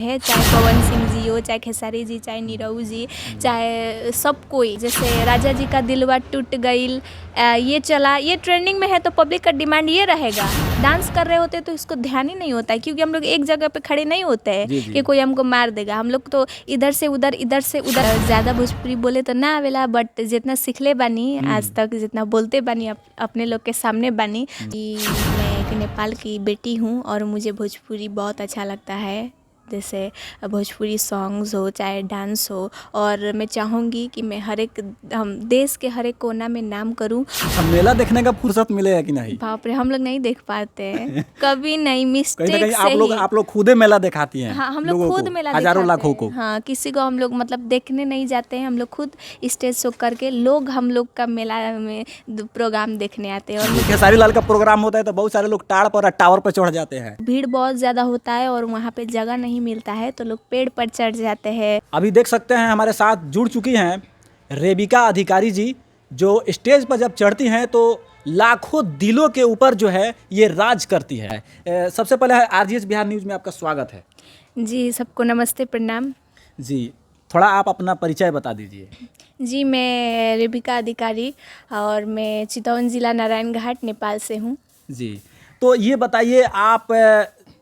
है, चाहे पवन सिंह जी हो, चाहे खेसारी जी, चाहे नीरव जी, चाहे सब कोई। जैसे राजा जी का दिलवा टूट गईल, ये चला, ये ट्रेंडिंग में है तो पब्लिक का डिमांड ये रहेगा। डांस कर रहे होते तो इसको ध्यान ही नहीं होता है, क्योंकि हम लोग एक जगह पे खड़े नहीं होते हैं कि कोई हमको मार देगा। हम लोग तो इधर से उधर, इधर से उधर। ज़्यादा भोजपुरी बोले तो ना आवेला, बट जितना सीखले बानी आज तक, जितना बोलते बानी अपने लोग के सामने बानी। कि मैं एक नेपाल की बेटी हूँ और मुझे भोजपुरी बहुत अच्छा लगता है। जैसे भोजपुरी सॉन्ग्स हो, चाहे डांस हो, और मैं चाहूँगी कि मैं हम देश के हर एक कोना में नाम करूँ। मेला देखने का फुर्सत मिलेगा कि नहीं? बाप रे, हम लोग नहीं देख पाते हैं कभी नहीं, मिस्टेक कहीं ना कहीं से आप लोग खुदे मेला दिखाती हैं। हाँ, हम लोग खुद मेला हजारों दिखाते लाखों हैं। को। हाँ, किसी को हम लोग मतलब देखने नहीं जाते हैं, हम लोग खुद स्टेज शो करके लोग हम लोग का मेला में प्रोग्राम देखने आते हैं। और खेसारी लाल का प्रोग्राम होता है तो बहुत सारे लोग टावर पर चढ़ जाते हैं। भीड़ बहुत ज़्यादा होता है और वहाँ पे जगह नहीं मिलता है तो लोग पेड़ पर चढ़ जाते हैं। अभी देख सकते हैं हमारे साथ जुड़ चुकी हैं रेबिका अधिकारी जी, जो स्टेज पर जब चढ़ती हैं तो लाखों दिलों के ऊपर जो है ये राज करती है। सबसे पहले आरजीएस बिहार न्यूज़ में आपका स्वागत है जी। सबको नमस्ते, प्रणाम जी। थोड़ा आप अपना परिचय बता दीजिए। जी, मैं रेबिका अधिकारी और मैं चितौन ज़िला नारायण घाट नेपाल से हूँ जी। तो ये बताइए, आप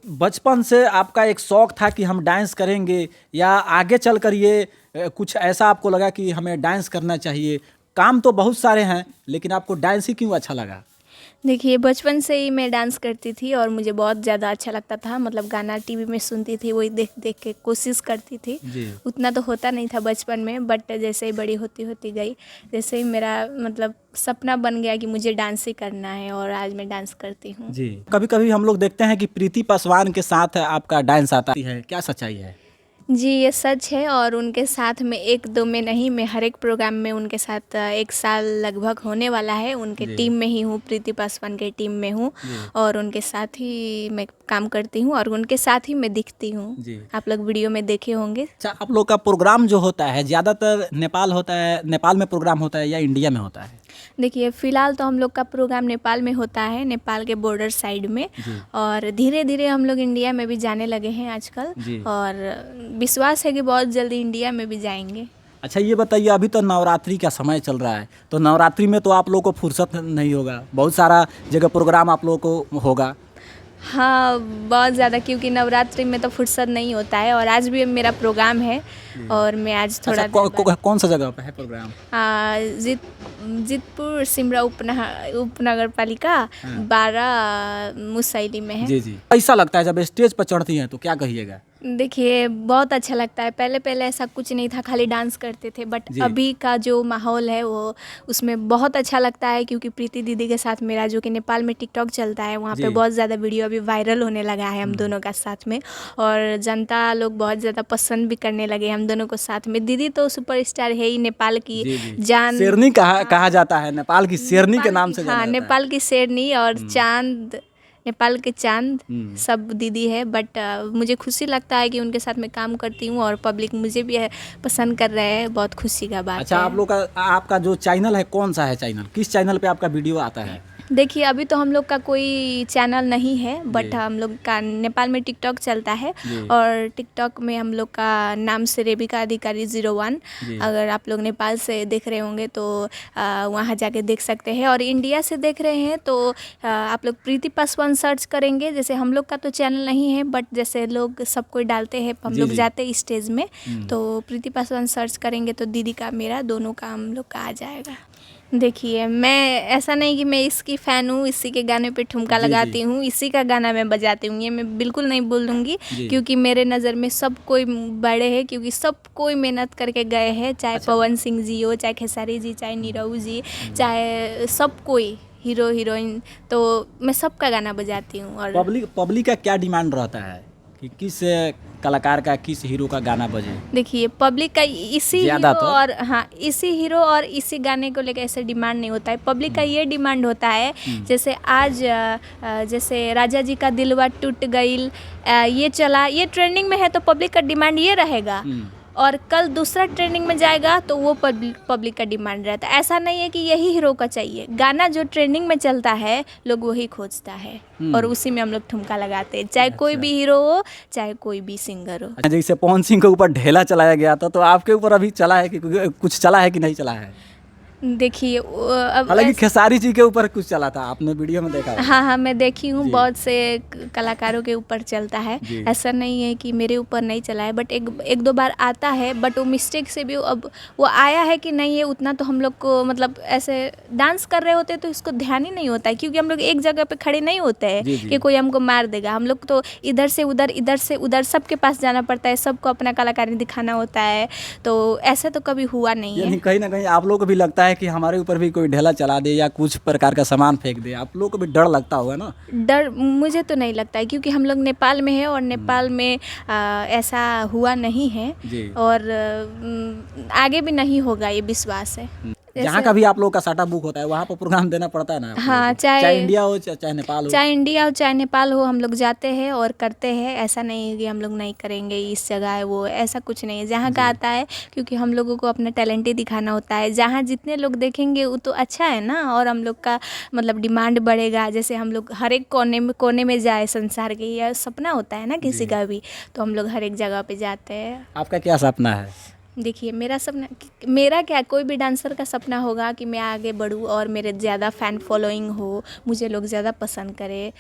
बचपन से आपका एक शौक़ था कि हम डांस करेंगे, या आगे चलकर ये कुछ ऐसा आपको लगा कि हमें डांस करना चाहिए? काम तो बहुत सारे हैं लेकिन आपको डांस ही क्यों अच्छा लगा? देखिए, बचपन से ही मैं डांस करती थी और मुझे बहुत ज़्यादा अच्छा लगता था। मतलब गाना टीवी में सुनती थी, वही देख देख के कोशिश करती थी। उतना तो होता नहीं था बचपन में, बट जैसे ही बड़ी होती होती गई, जैसे ही मेरा मतलब सपना बन गया कि मुझे डांस ही करना है, और आज मैं डांस करती हूँ जी। कभी कभी हम लोग देखते हैं कि प्रीति पासवान के साथ आपका डांस आता है, क्या सच्चाई है? जी, ये सच है। और उनके साथ में एक दो में नहीं, मैं हर एक प्रोग्राम में उनके साथ 1 साल लगभग होने वाला है। उनके टीम में ही हूँ, प्रीति पासवान के टीम में हूँ, और उनके साथ ही मैं काम करती हूँ और उनके साथ ही मैं दिखती हूँ। आप लोग वीडियो में देखे होंगे। अच्छा, आप लोग का प्रोग्राम जो होता है ज़्यादातर नेपाल होता है, नेपाल में प्रोग्राम होता है या इंडिया में होता है? देखिए, फ़िलहाल तो हम लोग का प्रोग्राम नेपाल में होता है, नेपाल के बॉर्डर साइड में, और धीरे धीरे हम लोग इंडिया में भी जाने लगे हैं आजकल, और विश्वास है कि बहुत जल्दी इंडिया में भी जाएंगे। अच्छा, ये बताइए, अभी तो नवरात्रि का समय चल रहा है, तो नवरात्रि में तो आप लोगों को फुर्सत नहीं होगा, बहुत सारा जगह प्रोग्राम आप लोगों को होगा। हाँ, बहुत ज़्यादा, क्योंकि नवरात्रि में तो फुर्सत नहीं होता है, और आज भी मेरा प्रोग्राम है और मैं आज थोड़ा कौन सा जगह पे है प्रोग्राम? जितपुर सिमरा उपनगर पालिका 12 मुसैली में है। जी। कैसा लगता है जब स्टेज पर चढ़ती हैं, तो क्या कहिएगा? देखिए, बहुत अच्छा लगता है। पहले पहले ऐसा कुछ नहीं था, खाली डांस करते थे, बट अभी का जो माहौल है वो उसमें बहुत अच्छा लगता है, क्योंकि प्रीति दीदी के साथ मेरा, जो कि नेपाल में टिकटॉक चलता है, वहाँ पे बहुत ज़्यादा वीडियो अभी वायरल होने लगा है हम दोनों का साथ में, और जनता लोग बहुत ज़्यादा पसंद भी करने लगे हम दोनों को साथ में। दीदी तो सुपरस्टार है ही, नेपाल की जान, शेरनी कहा जाता है, नेपाल की शेरनी के नाम से जाना हाँ, जाता है। नेपाल की शेरनी और चांद, नेपाल के चांद, सब दीदी है। बट मुझे खुशी लगता है कि उनके साथ मैं काम करती हूँ और पब्लिक मुझे भी पसंद कर रहे हैं, बहुत खुशी का बात है। अच्छा, आप लोग का, आपका जो चैनल है, कौन सा है चैनल? किस चैनल पे आपका वीडियो आता है? देखिए, अभी तो हम लोग का कोई चैनल नहीं है, बट हम लोग का नेपाल में टिकटॉक चलता है, और टिकटॉक में हम लोग का नाम से रेबिका अधिकारी 01। अगर आप लोग नेपाल से देख रहे होंगे तो वहाँ जाके देख सकते हैं, और इंडिया से देख रहे हैं तो आप लोग प्रीति पासवान सर्च करेंगे। जैसे हम लोग का तो चैनल नहीं है, बट जैसे लोग सब कोई डालते हैं, हम लोग जाते स्टेज में, तो प्रीति पासवान सर्च करेंगे तो दीदी का, मेरा, दोनों का हम लोग का आ जाएगा। देखिए, मैं ऐसा नहीं कि मैं इसकी फ़ैन हूँ, इसी के गाने पे ठुमका लगाती हूँ, इसी का गाना मैं बजाती हूँ, ये मैं बिल्कुल नहीं बोल दूँगी, क्योंकि मेरे नज़र में सब कोई बड़े हैं, क्योंकि सब कोई मेहनत करके गए हैं, चाहे पवन सिंह जी हो, चाहे खेसारी जी, चाहे नीरव जी, चाहे सब कोई, हीरो हीरोइन, तो मैं सबका गाना बजाती हूँ। और पब्लिक का क्या डिमांड रहता है कि किस कलाकार का, किस हीरो का गाना बजे? देखिए, पब्लिक का इसी हीरो और इसी हीरो और इसी गाने को लेकर ऐसे डिमांड नहीं होता है। पब्लिक का ये डिमांड होता है, जैसे आज जैसे राजा जी का दिलवा टूट गईल, ये चला, ये ट्रेंडिंग में है तो पब्लिक का डिमांड ये रहेगा। और कल दूसरा ट्रेंडिंग में जाएगा तो वो पब्लिक का डिमांड रहता है। ऐसा नहीं है कि यही हीरो का चाहिए, गाना जो ट्रेंडिंग में चलता है लोग वही खोजता है और उसी में हम लोग ठुमका लगाते हैं, चाहे कोई भी हीरो हो चाहे कोई भी सिंगर हो। जैसे पवन सिंह के ऊपर ढेला चलाया गया था, तो आपके ऊपर अभी चला है कि कुछ चला है कि नहीं चला है? देखिए अब हालांकि खेसारी जी के ऊपर कुछ चला था, आपने वीडियो में देखा है? हाँ, मैं देखी हूँ, जी। बहुत से कलाकारों के ऊपर चलता है। जी। ऐसा नहीं है कि मेरे ऊपर नहीं चला है, बट एक दो बार आता है, बट वो मिस्टेक से भी अब वो आया है कि नहीं है उतना तो हम लोग को मतलब ऐसे डांस कर रहे होते तो इसको ध्यान ही नहीं होता है, क्योंकि हम लोग एक जगह पे खड़े नहीं होते हैं जी, जी। कि कोई हमको मार देगा। हम लोग तो इधर से उधर सबके पास जाना पड़ता है, सबको अपना कलाकारी दिखाना होता है, तो ऐसा तो कभी हुआ नहीं यानी है। कहीं ना कहीं आप लोग को भी लगता है कि हमारे ऊपर भी कोई ढेला चला दे या कुछ प्रकार का सामान फेंक दे, आप लोग को भी डर लगता होगा ना? डर मुझे तो नहीं लगता है, क्योंकि हम लोग नेपाल में है और नेपाल में ऐसा हुआ नहीं है जी। और आगे भी नहीं होगा, ये विश्वास है। जहाँ का भी आप लोग का साटा बुक होता है वहाँ पर प्रोग्राम देना पड़ता है ना? आप हाँ, लोगों को? चाहे इंडिया हो चाहे नेपाल हो। चाहे इंडिया हो चाहे नेपाल हो, हम लोग जाते हैं और करते हैं। ऐसा नहीं है कि हम लोग नहीं करेंगे, इस जगह है वो, ऐसा कुछ नहीं है। जहाँ का आता है, क्योंकि हम लोगों को अपना टैलेंट ही दिखाना होता है। जहाँ जितने लोग देखेंगे वो तो अच्छा है ना, और हम लोग का मतलब डिमांड बढ़ेगा। जैसे हम लोग हर एक कोने में जाए संसार के, यह सपना होता है ना किसी का भी, तो हम लोग हर एक जगह पे जाते हैं। आपका क्या सपना है? देखिए मेरा क्या, कोई भी डांसर का सपना होगा कि मैं आगे बढ़ूँ और मेरे ज़्यादा फ़ैन फॉलोइंग हो, मुझे लोग ज़्यादा पसंद करे।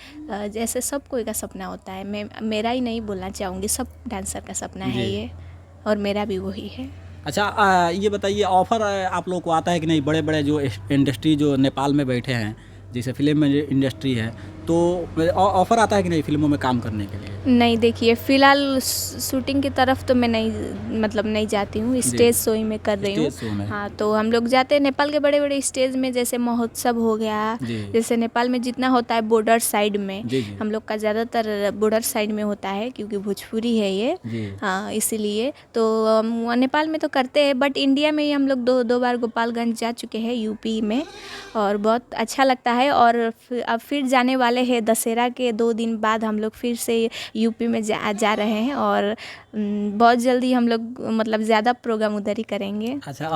जैसे सब कोई का सपना होता है, मैं मेरा ही नहीं बोलना चाहूँगी, सब डांसर का सपना है ये, और मेरा भी वही है। अच्छा, ये बताइए, ऑफ़र आप लोग को आता है कि नहीं? बड़े बड़े जो इंडस्ट्री जो नेपाल में बैठे हैं, जैसे फिल्म में जो इंडस्ट्री है, तो ऑफ़र आता है कि नहीं फिल्मों में काम करने के लिए? नहीं, देखिए फ़िलहाल शूटिंग की तरफ तो मैं नहीं जाती हूँ, स्टेज शो ही मैं कर रही हूँ। स्टेज शो में। हाँ, तो हम लोग जाते हैं नेपाल के बड़े बड़े स्टेज में, जैसे महोत्सव हो गया, जी। जैसे नेपाल में जितना होता है बॉर्डर साइड में, जी, जी। हम लोग का ज़्यादातर बॉर्डर साइड में होता है, क्योंकि भोजपुरी है ये। जी। हाँ, इसीलिए तो नेपाल में तो करते हैं, बट इंडिया में ही हम लोग दो बार गोपालगंज जा चुके हैं, यूपी में, और बहुत अच्छा लगता है। और अब फिर जाने वाले हैं, दशहरा के 2 दिन बाद हम लोग फिर से यूपी में जा रहे हैं, और बहुत जल्दी हम लोग मतलब ज़्यादा प्रोग्राम उधर ही करेंगे। अच्छा।